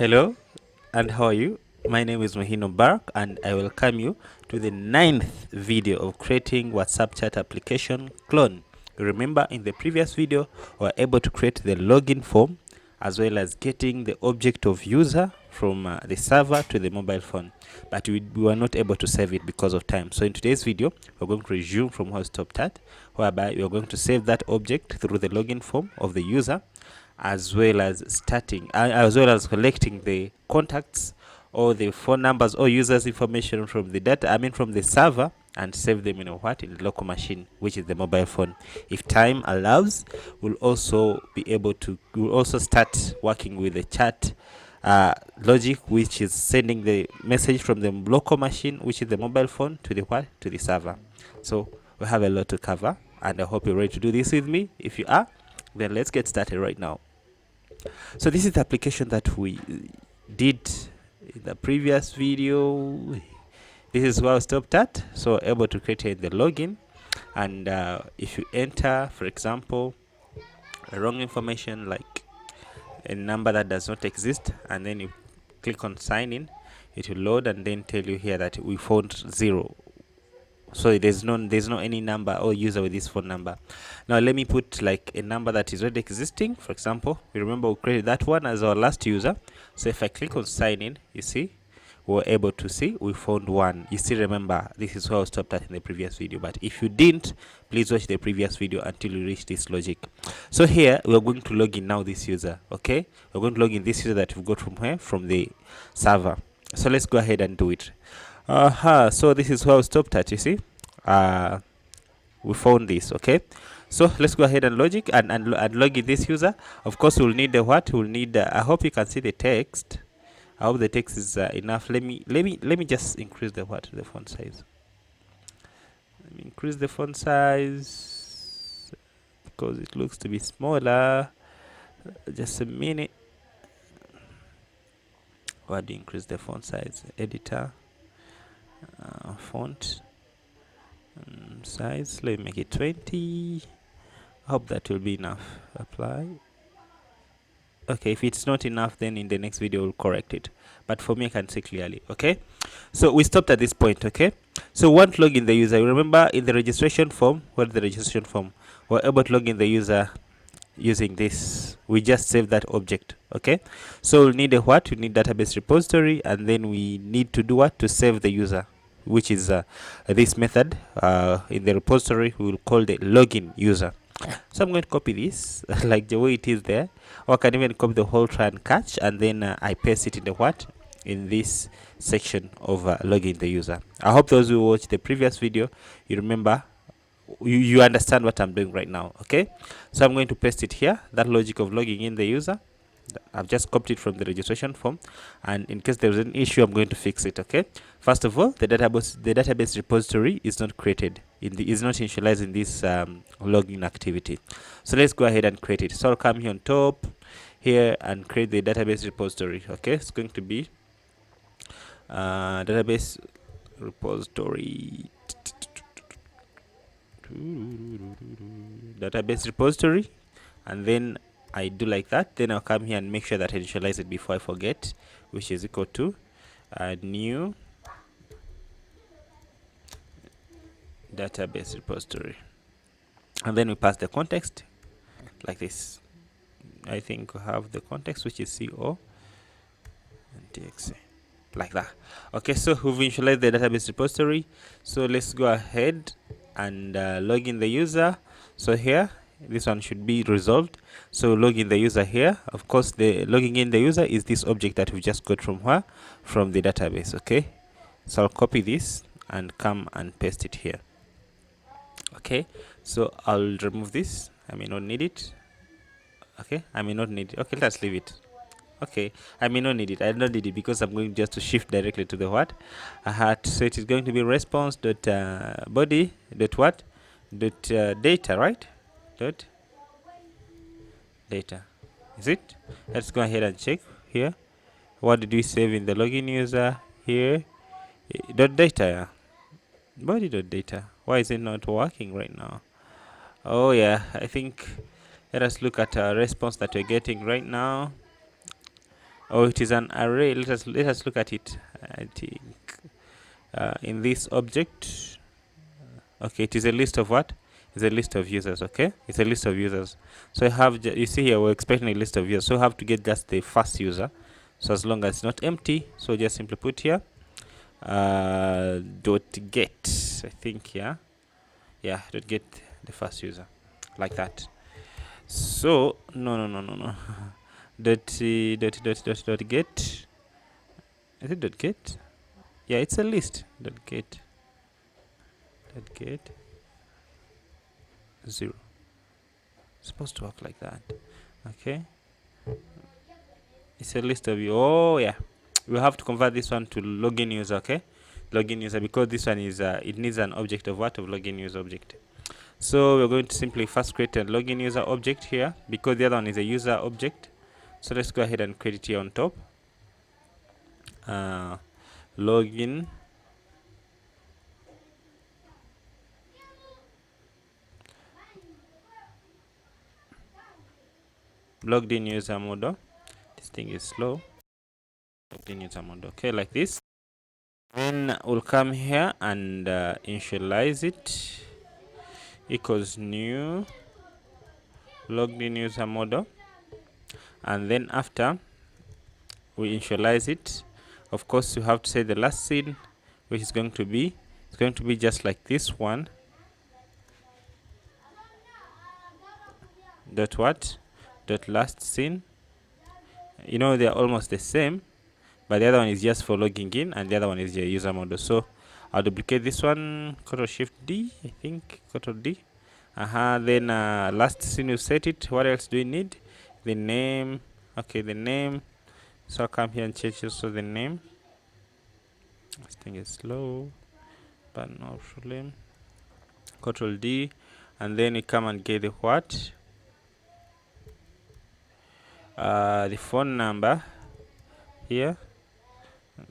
Hello, and how are you? My name is Mahino Barak, and I welcome you to the ninth video of creating WhatsApp chat application clone. Remember, in the previous video, we were able to create the login form as well as getting the object of user from the server to the mobile phone, but we were not able to save it because of time. So in today's video, we're going to resume from where we stopped at, whereby we're going to save that object through the login form of the user, as well as collecting the contacts or the phone numbers or users information from the from the server, and save them in the local machine, which is the mobile phone. If time allows, we'll also start working with the chat logic, which is sending the message from the local machine, which is the mobile phone, to the server. So we have a lot to cover, and I hope you're ready to do this with me. If you are, then let's get started right now. So this is the application that we did in the previous video. This is where I stopped at. So able to create the login, and if you enter, for example, a wrong information like a number that does not exist, and then you click on sign in, it will load and then tell you here that we found 0. So there's no any number or user with this phone number. Now let me put like a number that is already existing. For example, we remember we created that one as our last user. So if I click on sign in, you see we're able to see we found 1. You still remember this is where I stopped at in the previous video, but if you didn't, please watch the previous video until you reach this logic. So here we're going to log in now this user. Okay, we're going to log in this user that we've got from where? From the server. So let's go ahead and do it. So this is where we stopped at. You see, we found this. Okay, so let's go ahead and log in this user. Of course, we'll need the what? We'll need. I hope you can see the text. I hope the text is enough. Let me just increase the font size. Let me increase the font size because it looks to be smaller. Just a minute. Why do you increase the font size? Editor, font size. Let me make it 20. I hope that will be enough. Apply. Okay, if it's not enough, then in the next video we'll correct it, but for me I can see clearly. Okay, so we stopped at this point. Okay, so we want to log in the user. You remember in the registration form, we're able to log in the user using this. We just save that object. Okay, so we'll need a what? We need database repository, and then we need to do what? To save the user, which is this method in the repository we will call the login user. So I'm going to copy this like the way it is there, or I can even copy the whole try and catch, and then I paste it in the what? In this section of login the user. I hope those who watched the previous video, you remember, you understand what I'm doing right now. Okay, so I'm going to paste it here, that logic of logging in the user. I've just copied it from the registration form, and in case there's an issue, I'm going to fix it. Okay, first of all, the database repository is not created is not initialized in this login activity. So let's go ahead and create it. So I'll come here on top here and create the database repository. Okay, it's going to be database repository and then I do like that. Then I'll come here and make sure that I initialize it before I forget, which is equal to new database repository, and then we pass the context like this. I think we have the context, which is co and txt, like that. Okay, so we've initialized the database repository. So let's go ahead and log in the user. So here, this one should be resolved. So log in the user here. Of course, the logging in the user is this object that we just got from where? From the database. Okay, so I'll copy this and come and paste it here. Okay, so I'll remove this. I may not need it. Okay, I may not need it. Okay, let's leave it. Okay, I may not need it. I don't need it because I'm going just to shift directly to the what I had. So it is going to be response dot body dot what dot data, right? Dot data, is it? Let's go ahead and check here. What did we save in the login user here? Dot data, yeah. Body dot data. Why is it not working right now? Oh yeah, I think let us look at our response that we're getting right now. Oh, it is an array. Let us look at it. I think in this object. Okay, it is a list of what? It's a list of users. Okay, it's a list of users. So you see here we're expecting a list of users. So I have to get just the first user. So as long as it's not empty, so just simply put here dot get. I think yeah, dot get the first user, like that. So no. Dot get. Is it dot get? Yeah, it's a list. Dot get 0. It's supposed to work like that. Okay, it's a list of you. Oh yeah, we have to convert this one to login user. Okay, login user, because this one is it needs an object of what? Of login user object. So we're going to simply first create a login user object here, because the other one is a user object. So let's go ahead and create it here on top. Login logged in user model. This thing is slow. Logged in user model. Okay, like this. Then we'll come here and initialize it equals new logged in user model, and then after we initialize it, of course you have to say the last scene, which is going to be just like this one, dot what, dot last scene. You know, they're almost the same, but the other one is just for logging in and the other one is your user model. So I'll duplicate this one, Ctrl Shift D, I think Ctrl D. Then last scene you set it. What else do we need? The name. Okay, the name. So I'll come here and change also the name. This thing is slow, but no problem. Ctrl D, and then you come and get the what? The phone number here.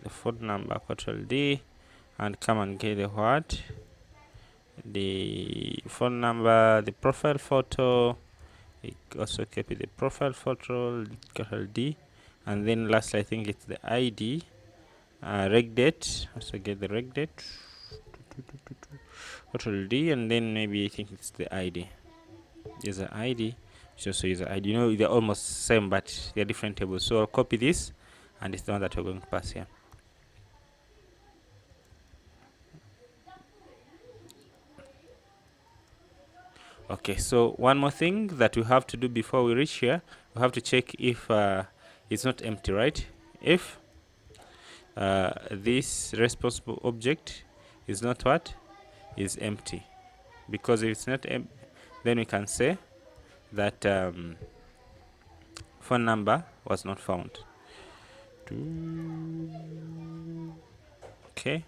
The phone number, Ctrl D, and come and get the what? The phone number, the profile photo. You also copy the profile photo, Ctrl D, and then lastly I think it's the ID, reg date. Also get the reg date, Ctrl D, and then maybe I think it's the ID, user ID. So user ID. You know, they're almost same, but they're different tables. So I'll copy this, and it's the one that we're going to pass here. Okay, so one more thing that we have to do before we reach here, we have to check if it's not empty, right? If this responsible object is not what? Is empty. Because if it's not empty, then we can say that phone number was not found. Okay.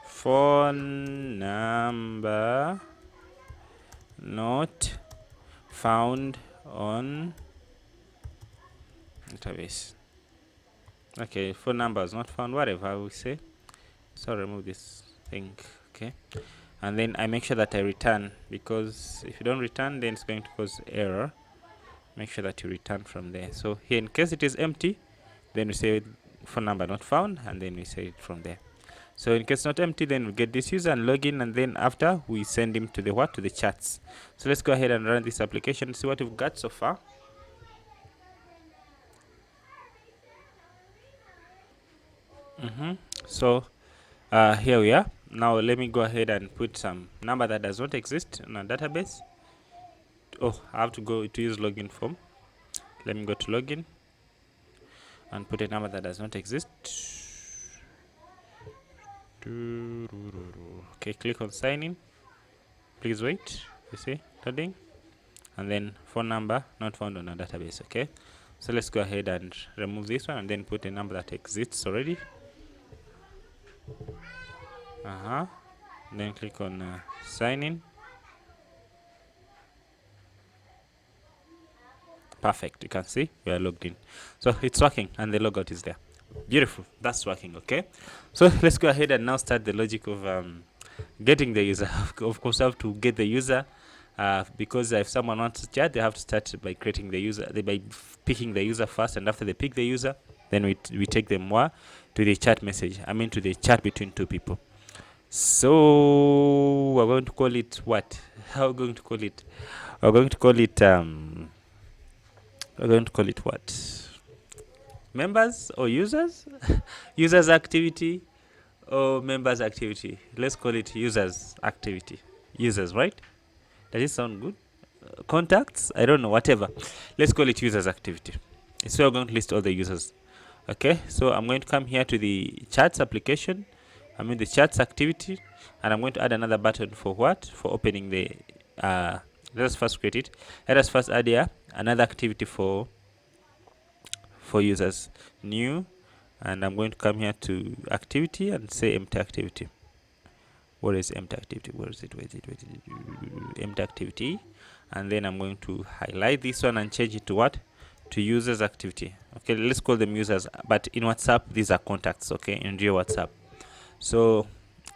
Phone number not found on database. Okay, phone number is not found, whatever I will say. So I'll remove this thing. Okay, and then I make sure that I return, because if you don't return, then it's going to cause error. Make sure that you return from there. So here, in case it is empty, then we say phone number not found, and then we say it from there. So in case not empty, then we get this user and log in, and then after we send him to the what? To the chats. So let's go ahead and run this application and see what we've got so far. So here we are. Now let me go ahead and put some number that does not exist in our database. Oh, I have to go to use login form. Let me go to login and put a number that does not exist. Okay, click on sign in. Please wait. You see, loading, and then phone number not found on our database. Okay, so let's go ahead and remove this one and then put a number that exists already. Then click on sign in. Perfect. You can see we are logged in, so it's working and the logout is there. Beautiful. That's working. Okay, so let's go ahead and now start the logic of getting the user. Of course, I have to get the user, because if someone wants to chat, they have to start by creating the user, by picking the user first, and after they pick the user, then we take them more to the chat message. I mean, to the chat between two people. So we're going to call it what? How are we going to call it? We're going to call it what? Members or users? Users activity or members activity? Let's call it users activity. Users, right? Does it sound good? Contacts? I don't know, whatever. Let's call it users activity. So we're going to list all the users. Okay, so I'm going to come here to the chats application. I'm in the chats activity, and I'm going to add another button for what? For opening the let us first create it. Let us first add here another activity for users, new, and I'm going to come here to activity and say empty activity. What is empty activity? Where is it? Empty activity. And then I'm going to highlight this one and change it to what? To users activity. Okay, let's call them users, but in WhatsApp these are contacts. Okay, in real WhatsApp. So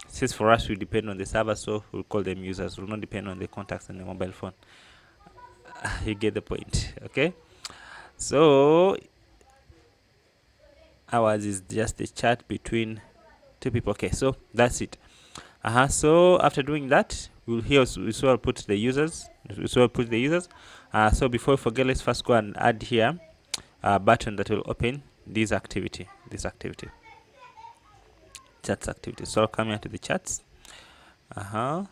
since for us we depend on the server, so we'll call them users. We'll not depend on the contacts in the mobile phone. You get the point. Okay, so ours is just a chat between two people. Okay, so that's it. So after doing that, we'll here we put the users. So before we forget, let's first go and add here a button that will open this activity. Chats activity. So I'll come here to the chats. And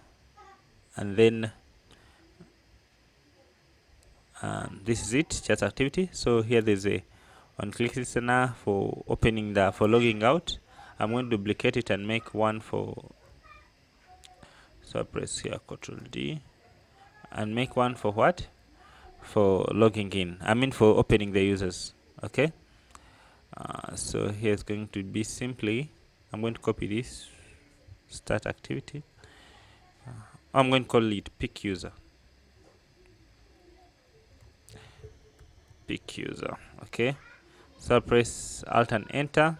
then this is it, chats activity. So here there's a on click listener for opening for logging out. I'm going to duplicate it and make one for, so I press here Ctrl D and make one for what? For logging in. I mean for opening the users. Okay. So here's going to be simply, I'm going to copy this start activity. I'm going to call it pick user. Pick user. Okay. So I'll press Alt and Enter,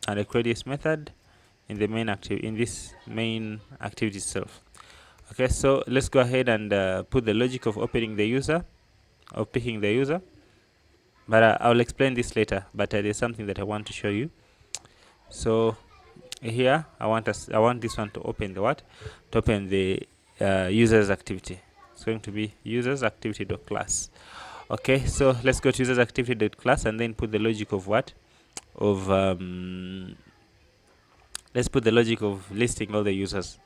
and I create this method in the main this main activity itself. Okay, so let's go ahead and put the logic of opening the user, of picking the user. But I'll explain this later. But there's something that I want to show you. So here I want this one to open the what? To open the users activity. It's going to be users activity.class. Okay, so let's go to users activity.class and then put the logic of what? Of let's put the logic of listing all the users.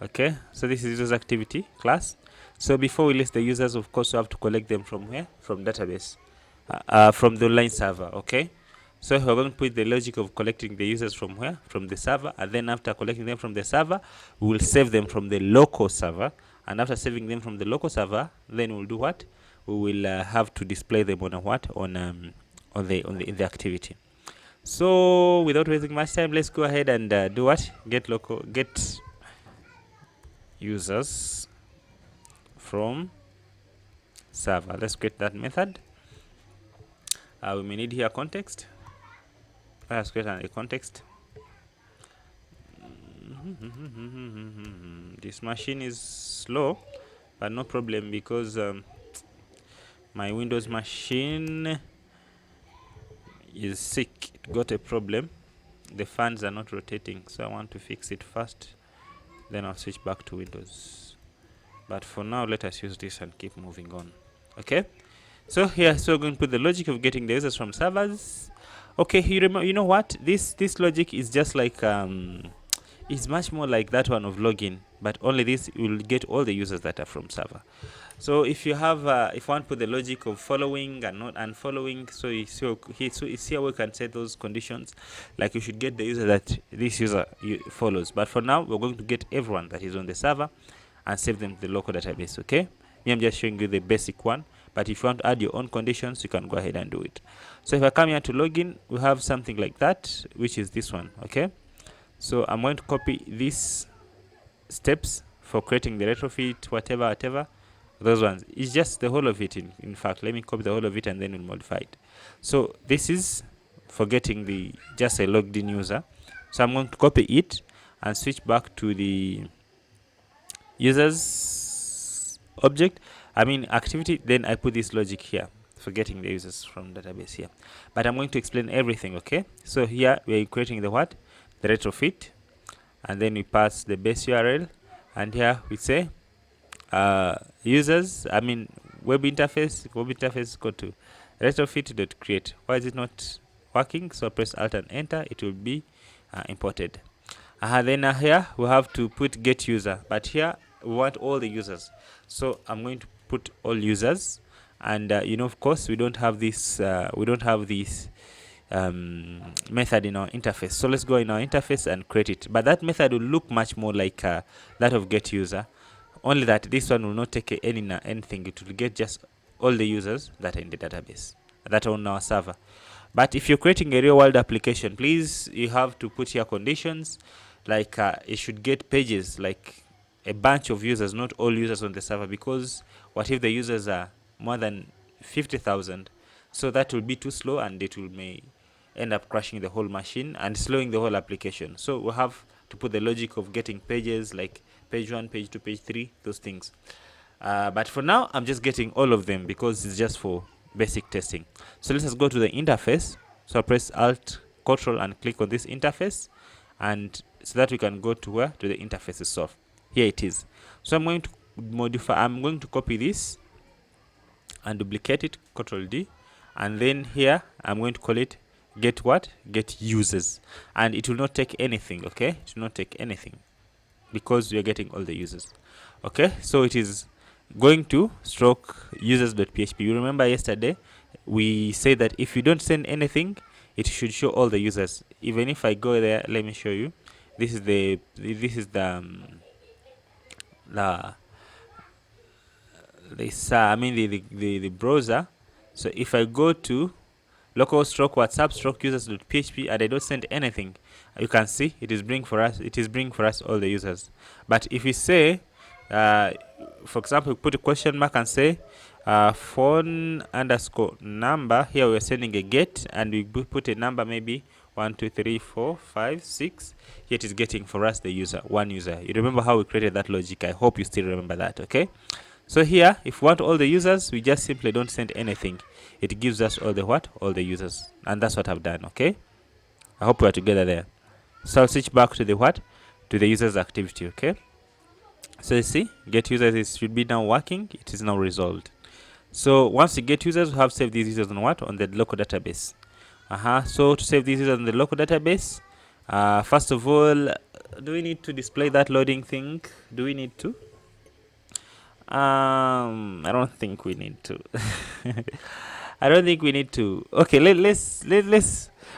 Okay, so this is users activity class. So before we list the users, of course we have to collect them from where? From database, from the online server. Okay, so we're going to put the logic of collecting the users from where? From the server, and then after collecting them from the server, we will save them from the local server, and after saving them from the local server, then we'll do what? We will have to display them on a what? On in the activity. So without wasting much time, let's go ahead and do what? Get users from server. Let's create that method. We may need here context. Let's create a context. This machine is slow, but no problem, because my Windows machine is sick. It got a problem. The fans are not rotating, so I want to fix it first, then I'll switch back to Windows. But for now, let us use this and keep moving on. Okay, so here, so we're going to put the logic of getting the users from servers. Okay, you know what, this logic is just like it's much more like that one of login, but only this will get all the users that are from server. So if you have if you want to put the logic of following and not unfollowing, so it's here we can set those conditions, like you should get the user that this user follows. But for now, we're going to get everyone that is on the server and save them to the local database. Okay, me, I'm just showing you the basic one, but if you want to add your own conditions, you can go ahead and do it. So if I come here to login, we have something like that, which is this one. Okay, so I'm going to copy these steps for creating the retrofit, whatever, those ones. It's just the whole of it. In fact, let me copy the whole of it and then we'll modify it. So this is for getting the just a logged in user. So I'm going to copy it and switch back to the users object, I mean activity, then I put this logic here, forgetting the users from database here. But I'm going to explain everything, okay? So here we're creating the what? The retrofit, and then we pass the base URL, and here we say users, I mean web interface go to retrofit.create. Why is it not working? So press alt and enter, it will be imported. Then here we have to put get user, but here we want all the users, so I'm going to put all users. And you know, of course, we don't have this method in our interface, so let's go in our interface and create it. But that method will look much more like that of get user, only that this one will not take anything. It will get just all the users that are in the database, that are on our server. But if you're creating a real world application, please, you have to put here conditions, like it should get pages, like a bunch of users, not all users on the server, because what if the users are more than 50,000? So that will be too slow, and it will may end up crashing the whole machine and slowing the whole application. So we have to put the logic of getting pages, like page 1, page 2, page 3, those things. But for now, I'm just getting all of them because it's just for basic testing. So let's just go to the interface. So I'll press Alt, Control, and click on this interface, and so that we can go to where? To the interface itself. Here it is. So I'm going to modify. I'm going to copy this and duplicate it. Control D, and then here I'm going to call it get what? Get users, and it will not take anything. Okay, it will not take anything because we are getting all the users. Okay, so it is going to stroke users.php. You remember yesterday we said that if you don't send anything, it should show all the users. Even if I go there, let me show you. This is the I mean the browser. So if I go to local stroke whatsapp stroke users.php and I don't send anything, you can see it is bringing for us all the users. But if we say for example, put a question mark and say phone underscore number, here we're sending a get, and we put a number, maybe 1 2 3 4 5 6. Here it is getting for us the one user. You remember how we created that logic? I hope you still remember that. Okay, so here if we want all the users, we just simply don't send anything. It gives us all the users, and that's what I've done. Okay, I hope we're together there. So I'll switch back to the users activity. Okay, so you see, get users should be now working. It is now resolved. So once you get users, we have saved these users on the local database. So to save these users on the local database, first of all, do we need to display that loading thing? Do we need to? I don't think we need to. I don't think we need to. Okay, let's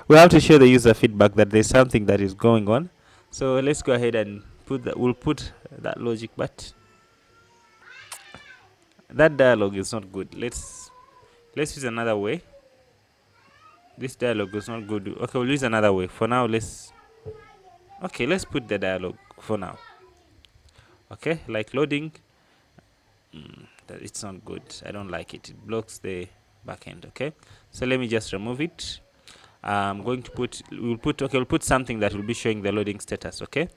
we have to show the user feedback that there's something that is going on. So let's go ahead and we'll put that logic, but that dialogue is not good. Let's use another way. This dialogue is not good. Okay, we'll use another way. For now, let's put the dialogue for now. Okay, like loading, it's not good. I don't like it. It blocks the backend. Okay, so let me just remove it. I'm going to we'll put something that will be showing the loading status. Okay,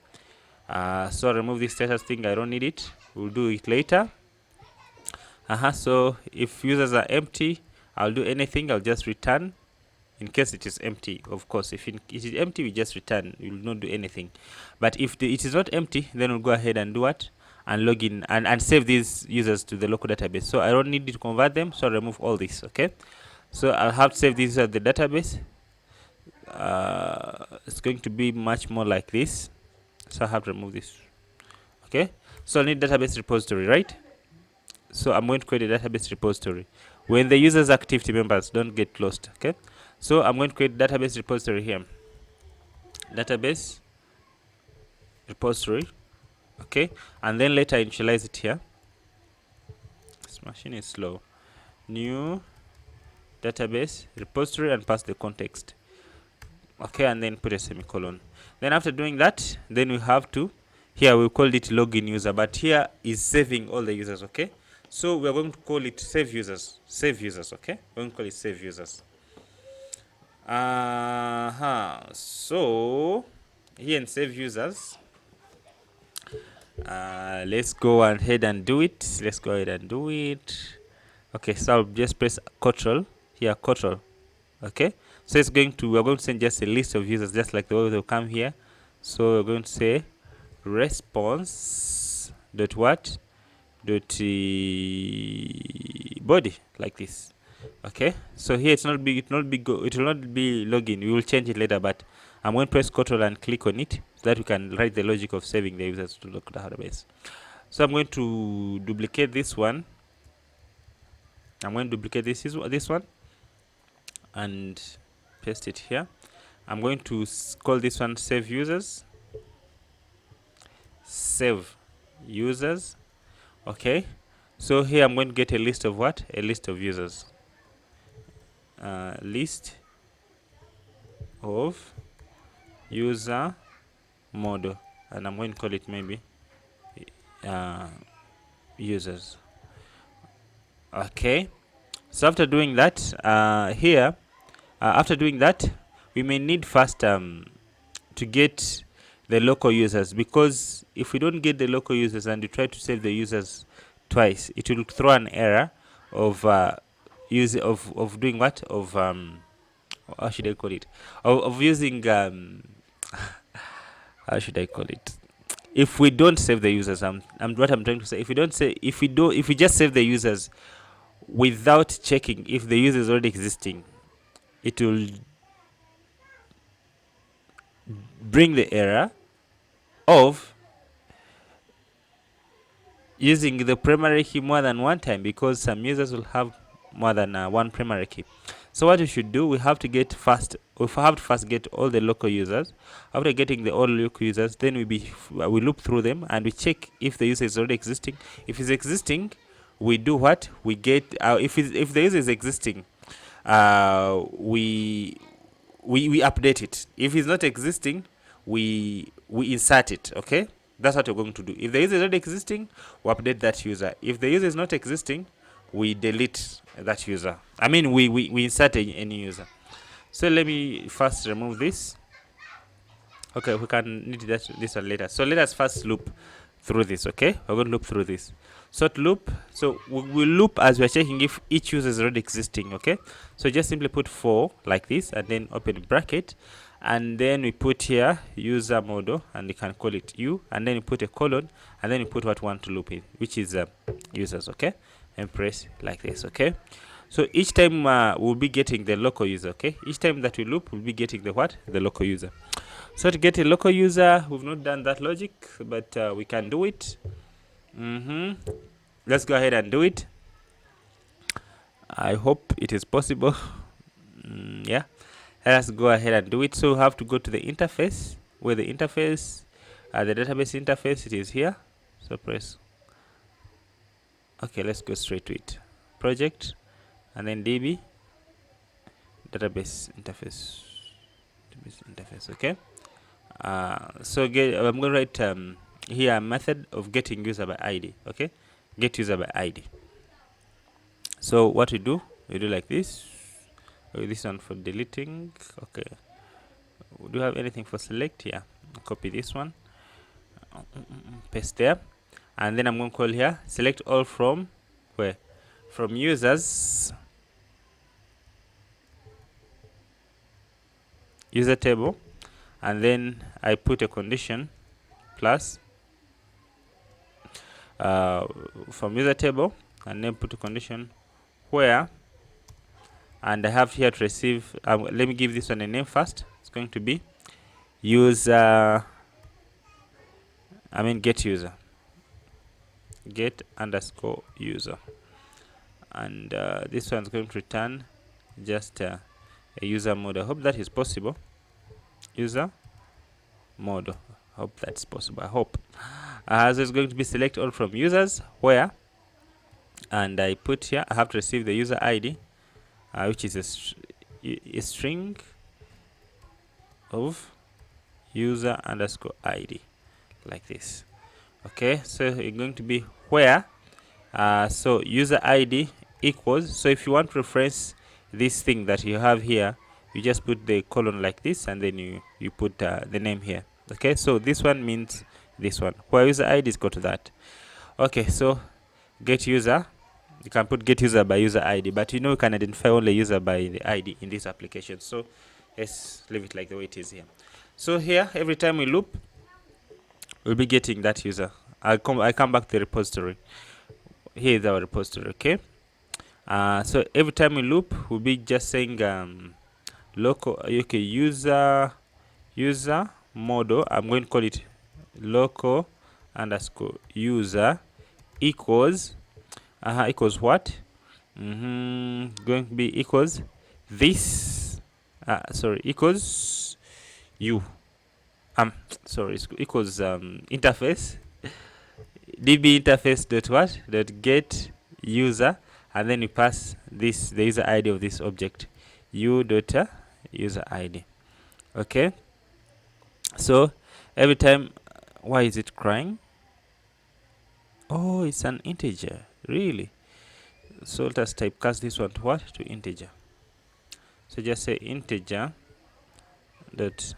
so remove this status thing. I don't need it. We'll do it later. So if users are empty, I'll do anything. I'll just return. In case it is empty, of course, if it is empty, we just return. We will not do anything. But if it is not empty, then we'll go ahead and do what? And log in and save these users to the local database. So I don't need to convert them, so I'll remove all this. Okay, so I'll have to save these at the database. It's going to be much more like this, so I have to remove this. Okay, so I need database repository, right? So I'm going to create a database repository. When the users activity members don't get lost. Okay, so I'm going to create database repository here. Database repository. Okay, and then later initialize it here. This machine is slow. New database repository and pass the context. Okay, and then put a semicolon. Then after doing that, then we have to, here we call it login user, but here is saving all the users. Okay, so we're going to call it save users. Okay, we're going to call it save users. So here in save users, Let's go ahead and do it. Okay, so I'll just press control here, control. Okay, so it's going to, we're going to send just a list of users, just like the way they'll come here. So we're going to say response dot what dot body, like this. Okay, so here it will not be login. We will change it later, but I'm going to press control and click on it so that we can write the logic of saving the users to local database. So I'm going to duplicate this one. I'm going to duplicate this one and paste it here. I'm going to call this one save users. Okay, so here I'm going to get a list of what? A list of users. List of user model, and I'm going to call it maybe users. Okay, so after doing that, after doing that, we may need first to get the local users, because if we don't get the local users and you try to save the users twice, it will throw an error of doing what, of how should I call it, of using how should I call it, if we don't save the users. What I'm trying to say, if we just save the users without checking if the user is already existing, it will bring the error of using the primary key more than one time, because some users will have more than one primary key. So what we should do, we have to first get all the local users. After getting all local users, then we loop through them and we check if the user is already existing. If it's existing, we do what? We get if the user is existing, we update it. If it's not existing, we insert it. Okay, that's what we're going to do. If the user is already existing, we update that user. If the user is not existing, we delete that user. I mean, we insert a new user. So let me first remove this. Okay, we can need this one later. So let us first loop through this. Okay, we're going to loop through this. So to loop, so we will loop as we're checking if each user is already existing. Okay, so just simply put for like this and then open bracket, and then we put here user model, and you can call it u, and then you put a colon, and then you put what we want to loop in, which is users. Okay, and press like this. Okay, so each time we'll be getting the local user. Okay, each time that we loop, we'll be getting the what? The local user. So to get a local user, we've not done that logic, but we can do it. Let's go ahead and do it. I hope it is possible. Yeah, let's go ahead and do it. So we have to go to the interface, where the interface, the database interface, it is here. So press. Okay, let's go straight to it. Project, and then DB, database interface. Okay. So I'm going to write here a method of getting user by ID. Okay, get user by ID. So what we do like this. This one for deleting. Okay, do you have anything for select? Yeah, copy this one, paste there, and then I'm going to call here select all from where? From users, user table, and then I put a condition plus from user table, and then put a condition where, and I have here to receive. Let me give this one a name first. It's going to be user. Get user. Get underscore user, and this one's going to return just a user model. I hope that is possible. User model. Hope that's possible. I hope. So it's going to be select all from users where, and I put here I have to receive the user ID, which is a string of user underscore ID, like this. Okay, so it's going to be where so user ID equals, so if you want to reference this thing that you have here, you just put the colon like this, and then you put the name here. Okay, so this one means this one. Where user ID is, go to that. Okay, so get user, you can put get user by user ID, but you know you can identify only user by the ID in this application. So let's leave it like the way it is here. So here, every time we loop, we'll be getting that user. I come back to the repository. Here is our repository. Okay. So every time we loop, we'll be just saying local. Okay, user model. I'm going to call it local underscore user equals equals what? Going to be equals this. Sorry, equals you. Sorry, equals interface db interface dot what dot get user, and then you pass this the user ID of this object, u dot user ID. Okay, so every time, why is it crying? Oh, it's an integer, really? So let us typecast this one to what? To integer. So just say integer dot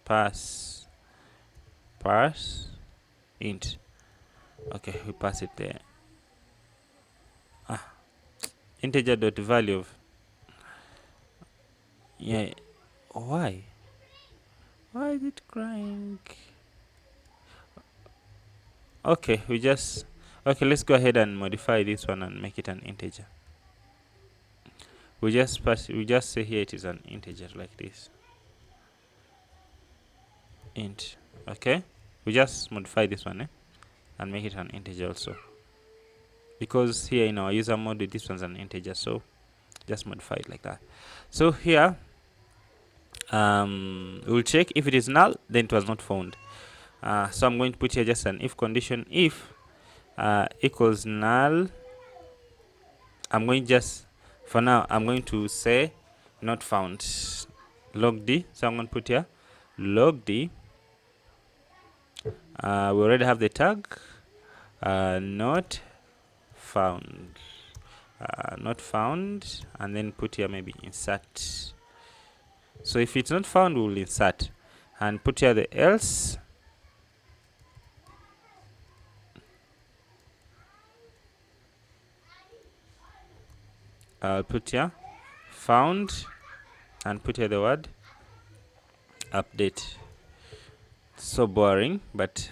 pass int. Okay, we pass it there. Integer dot value of, yeah, why is it crying? Okay, okay, let's go ahead and modify this one and make it an integer. We just say here it is an integer like this, int. Okay, we just modify this one and make it an integer also, because here in our user mode this one's an integer, so just modify it like that. So here we'll check if it is null, then it was not found. So I'm going to put here just an if condition. If equals null, I'm going for now I'm going to say not found, log d. So I'm going to put here log d. We already have the tag not found, and then put here maybe insert. So if it's not found, we'll insert and put here the else. I'll put here found and put here the word update. So boring, but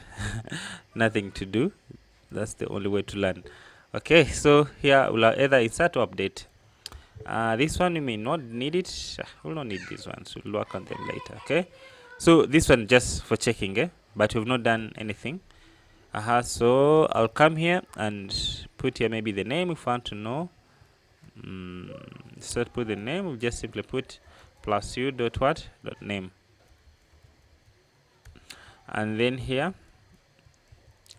nothing to do. That's the only way to learn. Okay, so here we'll either insert or update. This one we may not need it. We'll not need these ones. We'll work on them later. Okay, so this one just for checking, but we've not done anything. So I'll come here and put here maybe the name if I want to know. So put the name, we'll just simply put plus u dot what dot name, and then here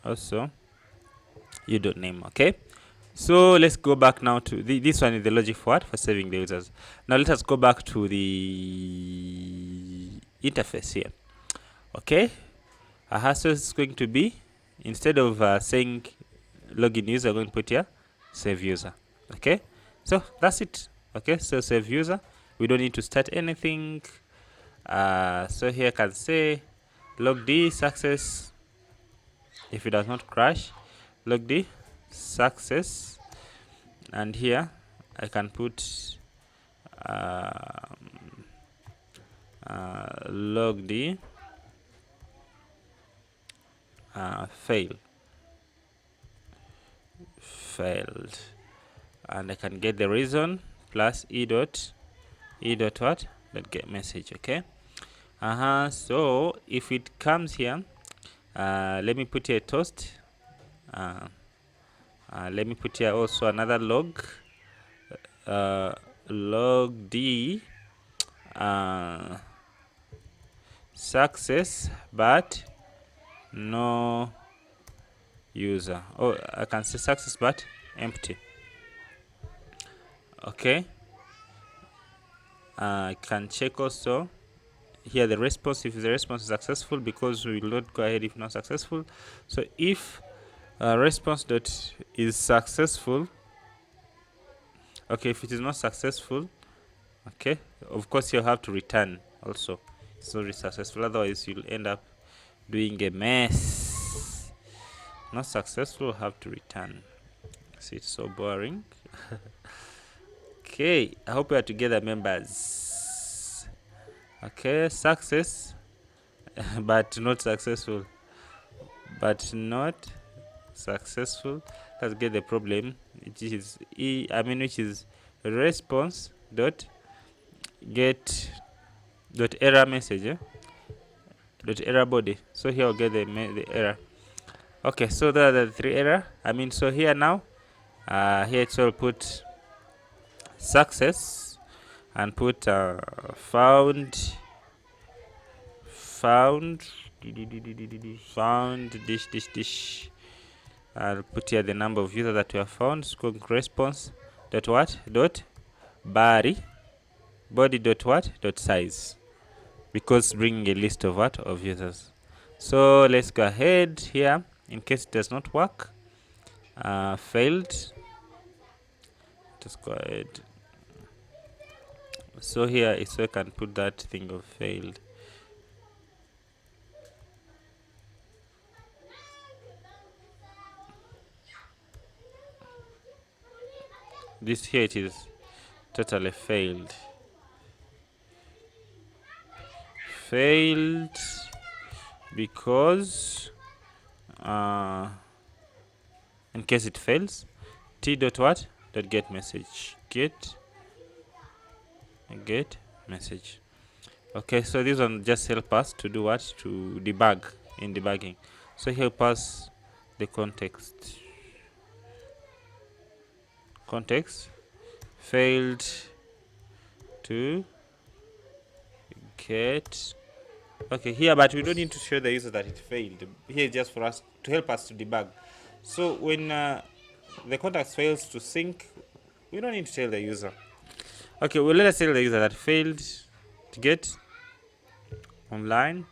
also u dot name. Okay, so let's go back now to this one is the logic for what? For saving the users. Now let us go back to the interface here. Okay, so it's going to be, instead of saying login user, I'm going to put here save user. Okay, so that's it. Okay, so save user, we don't need to start anything. So here I can say log d success. If it does not crash, log d success, and here I can put log d failed, and I can get the reason plus e dot what dot get message. Okay, so if it comes here, let me put here toast. Let me put here also another log, log d success but no user. Oh, I can say success but empty. Okay, I can check also here the response, if the response is successful, because we will not go ahead if not successful. So if response dot is successful, okay, if it is not successful, okay, of course you'll have to return also it's not successful, otherwise you'll end up doing a mess. Not successful, have to return. See, it's so boring. Okay, I hope we are together, members. Okay, success, but not successful. But not successful. Let's get the problem. Which is which is response dot get dot error message. Dot error body. So here I'll get the error. Okay, so there are the 3 error. So here now, here it will put success and put found dish. I'll put here the number of users that we have found. Scope response dot what dot body dot what dot size, because bringing a list of what of users. So let's go ahead here in case it does not work. Failed. Just go ahead. So here is so I can put that thing of failed. This here it is totally failed. Failed because in case it fails, t dot what dot get message, get message. Okay, so this one just help us to do what, to debug in debugging. So help us the context failed to get. Okay, here, but we don't need to show the user that it failed. Here just for us to help us to debug. So when the context fails to sync, we don't need to tell the user. Okay, well, let us tell the user that failed to get online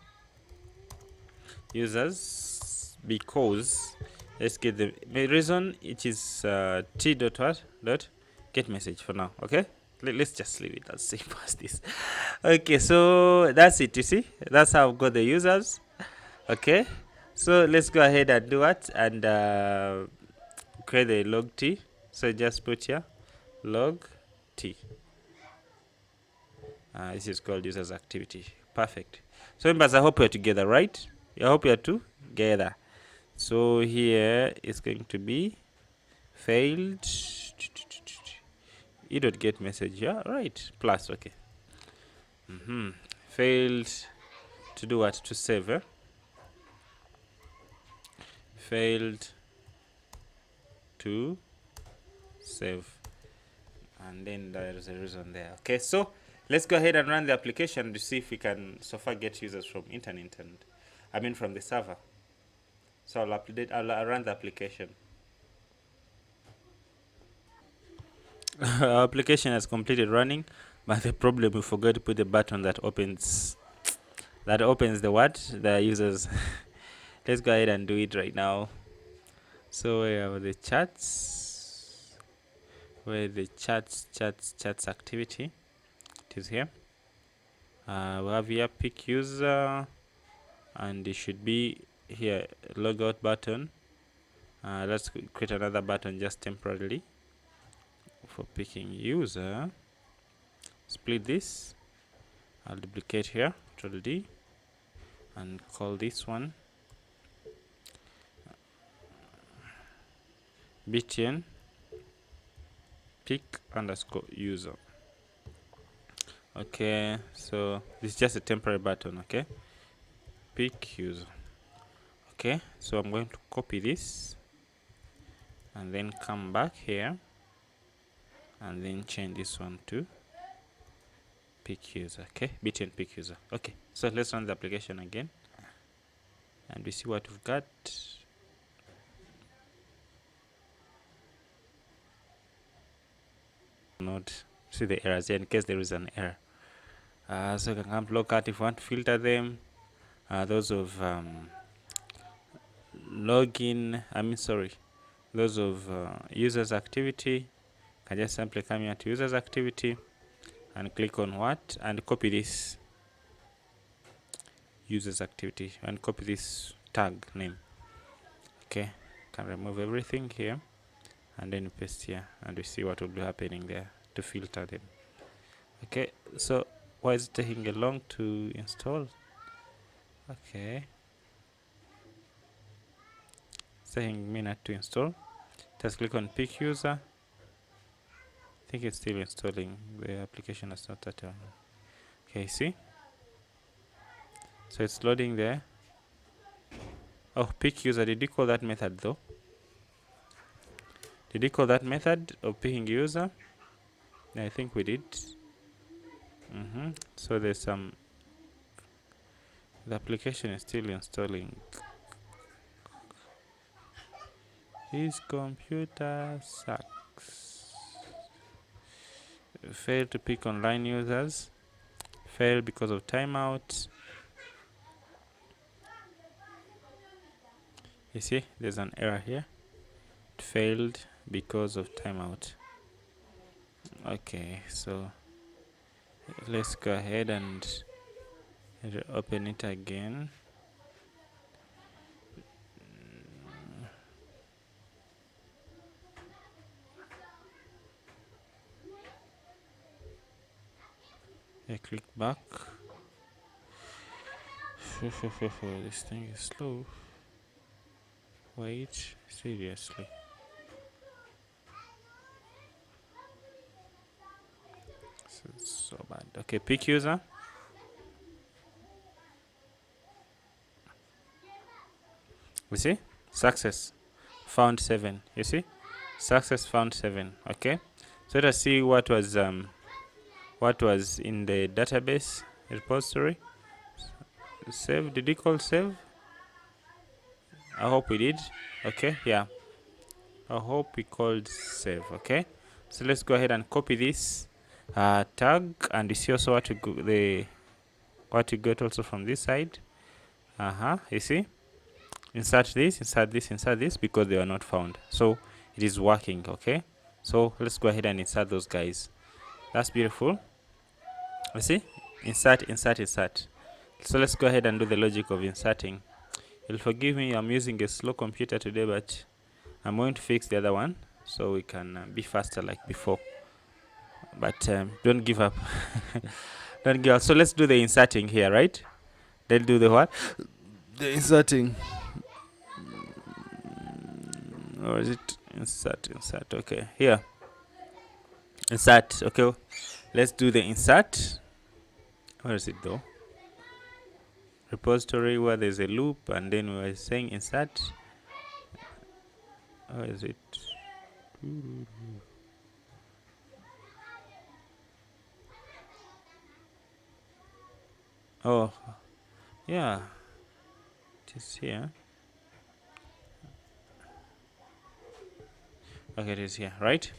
users because let's get the reason. It is t dot what dot get message for now. Okay, let's just leave it as simple as this. Okay, so that's it. You see, that's how I've got the users. Okay, so let's go ahead and do what, and create the log t. So just put here log t. This is called users activity. Perfect. So members, I hope you're together, right? I hope you're together. So here is going to be failed e dot get message. Yeah, right. Plus, okay. Failed to do what? To save. Failed to save. And then there is a reason there. Okay, so let's go ahead and run the application to see if we can so far get users from internet and from the server. So I'll run the application. Our application has completed running, but the problem, we forgot to put the button that opens the what? The users. Let's go ahead and do it right now. So we have the chats, where the chats activity, it is here. We have here pick user, and it should be here logout button. Let's create another button just temporarily for picking user. Split this. I'll duplicate here, Control D, and call this one btn pick underscore user. Okay, so this is just a temporary button. Okay, pick user. Okay, so I'm going to copy this and then come back here and then change this one to pick user. Okay, btn pick user. Okay, so let's run the application again and we see what we've got. Not see the errors here in case there is an error. So you can come to look at if you want to filter them. Those of login, those of users activity, can just simply come here to users activity and click on what and copy this users activity and copy this tag name. Okay, Can remove everything here and then paste here, and we see what will be happening there to filter them. Okay, so why is it taking a long to install? Okay, it's taking a minute to install. Just click on pick user. I think it's still installing. The application has not started. Okay, see, so it's loading there. Oh, pick user, did you call that method though? Did you call that method of picking user? I think we did. So there's some, the application is still installing. His computer sucks. Failed to pick online users. Failed because of timeout. You see, there's an error here. It failed because of timeout. Okay, so let's go ahead and open it again. I click back. This thing is slow. Wait, seriously. This is so bad. Okay, pick user. You see? Success. Found 7. You see? Success found 7. Okay. So let us see what was in the database repository. Save. Did we call save? I hope we did. Okay, yeah. I hope we called save. Okay. So let's go ahead and copy this tag, and you see also what you got also from this side. You see? Insert this, insert this, insert this, because they are not found. So it is working. Okay. So let's go ahead and insert those guys. That's beautiful. You see? Insert, insert, insert. So let's go ahead and do the logic of inserting. You'll forgive me, I'm using a slow computer today, but I'm going to fix the other one so we can be faster like before. But don't give up. Don't give up. So let's do the inserting here, right? Let's do the what? The inserting. Or is it insert? Insert. Okay, here. Insert. Okay, let's do the insert. Where is it though? Repository where there's a loop, and then we're saying insert. Where is it? Oh, yeah, it is here. Okay, it is here, right?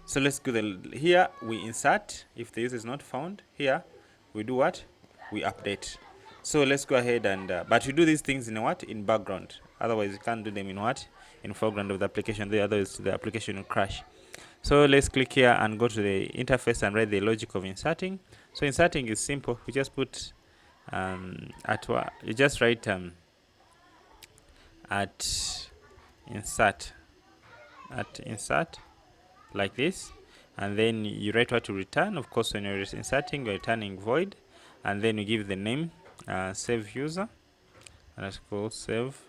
So let's go here. We insert. If the user is not found, here we do what? We update. So let's go ahead and but we do these things in what? In background. Otherwise you can't do them in what? In foreground of the application. Otherwise the application will crash. So let's click here and go to the interface and write the logic of inserting. So inserting is simple. We just put you just write at insert like this, and then you write what to return. Of course, when you're inserting, you're returning void, and then you give the name save user, and that's called save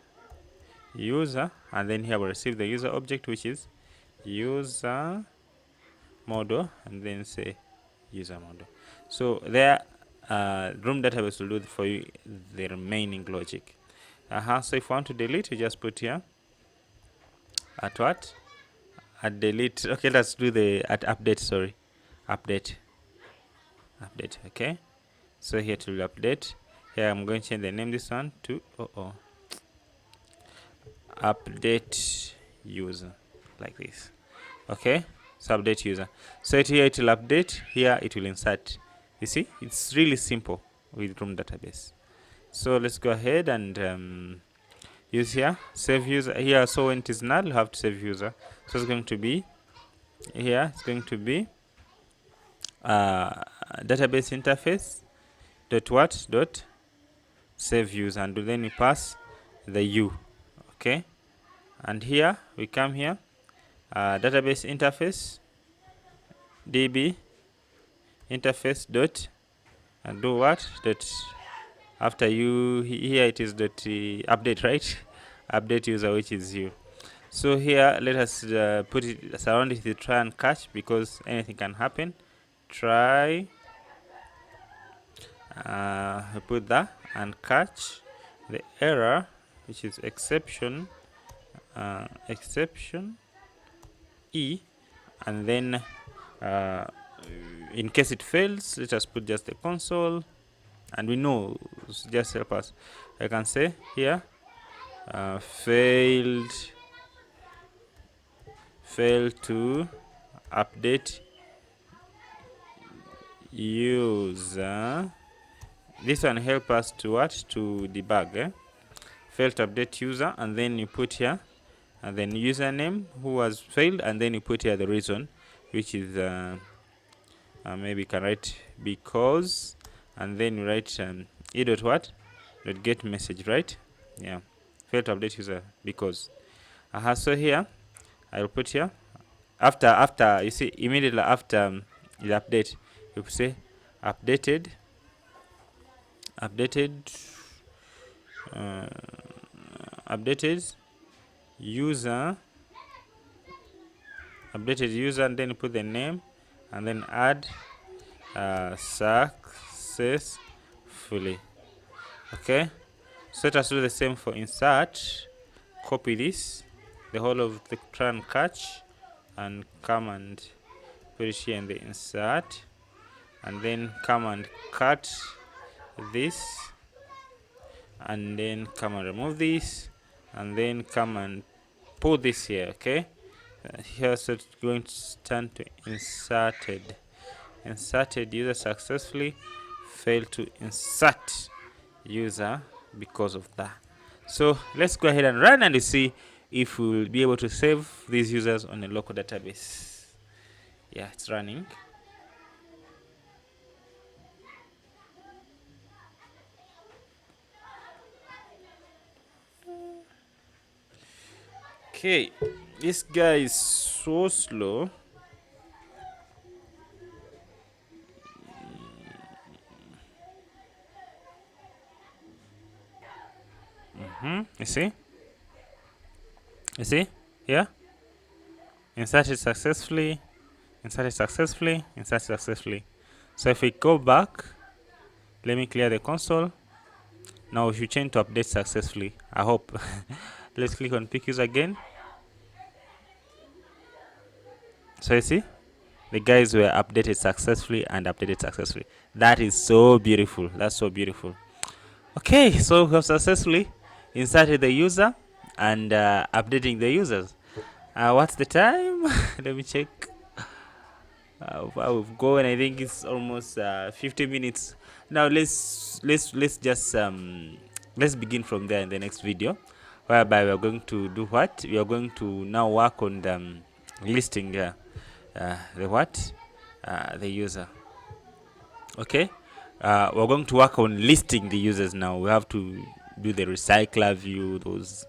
user, and then here we receive the user object, which is user model, and then say user model. So there room database will do for you the remaining logic. So if you want to delete, you just put here at what? At delete. Okay, let's do the at update. Sorry, update. Okay, so here to update. Here I'm going to change the name this one to update user, like this. Okay, so update user. So here it will update. Here it will insert. You see, it's really simple with room database. So let's go ahead and use here save user here. So when it is null, you have to save user. So it's going to be here. It's going to be database interface dot what dot save user, and then we pass the u. Okay, and here we come here, database interface db interface dot, and do what dot, after you here it is dot update, right? Update user, which is you. So here let us put it, surround it with try and catch, because anything can happen. Try, put that and catch the error, which is exception, exception e, and then in case it fails, let us put just the console, and we know, just help us. I can say here failed to update user. This one help us to what, to debug, failed to update user, and then you put here, and then username who has failed, and then you put here the reason, which is maybe you can write because, and then you write e dot what dot get message, right? Yeah, failed to update user because. So here I will put here, after you see, immediately after the update, you say updated user, and then you put the name, and then add successfully. Okay, so let us do the same for insert. Copy this, the whole of the try and catch, and come and put it here in the insert, and then come and cut this, and then come and remove this, and then come and put this here. Okay, here, so it's going to turn to inserted user successfully, failed to insert user because of that. So let's go ahead and run, and you see if we will be able to save these users on a local database. Yeah, it's running. Okay, this guy is so slow. You see here, inserted successfully. So if we go back, let me clear the console. Now we should change to update successfully, I hope. Let's click on pick user again. So you see, the guys were updated successfully and updated successfully. That is so beautiful. That's so beautiful. Okay, so we have successfully inserted the user and updating the users. What's the time? Let me check. We've gone, I think it's almost 50 minutes. Now let's just let's begin from there in the next video, whereby we are going to do what? We are going to now work on the listing the user. Okay, we're going to work on listing the users now. We have to do the recycler view,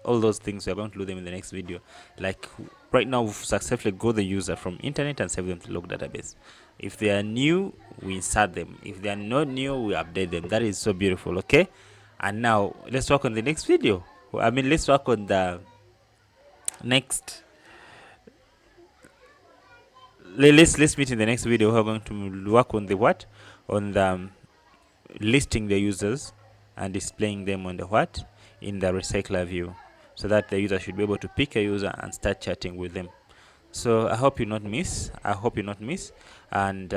all those things. We're going to do them in the next video. Like right now, we've successfully got the user from internet and save them to local database. If they are new, we insert them. If they are not new, we update them. That is so beautiful. Okay, and now let's work on the next video. Let's work on the next. Let's meet in the next video. We're going to work on the what? On the listing the users and displaying them on the what? In the recycler view, so that the user should be able to pick a user and start chatting with them. So I hope you not miss. And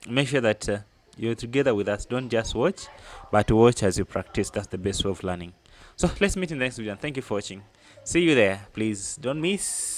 make sure that you're together with us. Don't just watch, but watch as you practice. That's the best way of learning. So let's meet in the next video. Thank you for watching. See you there. Please don't miss.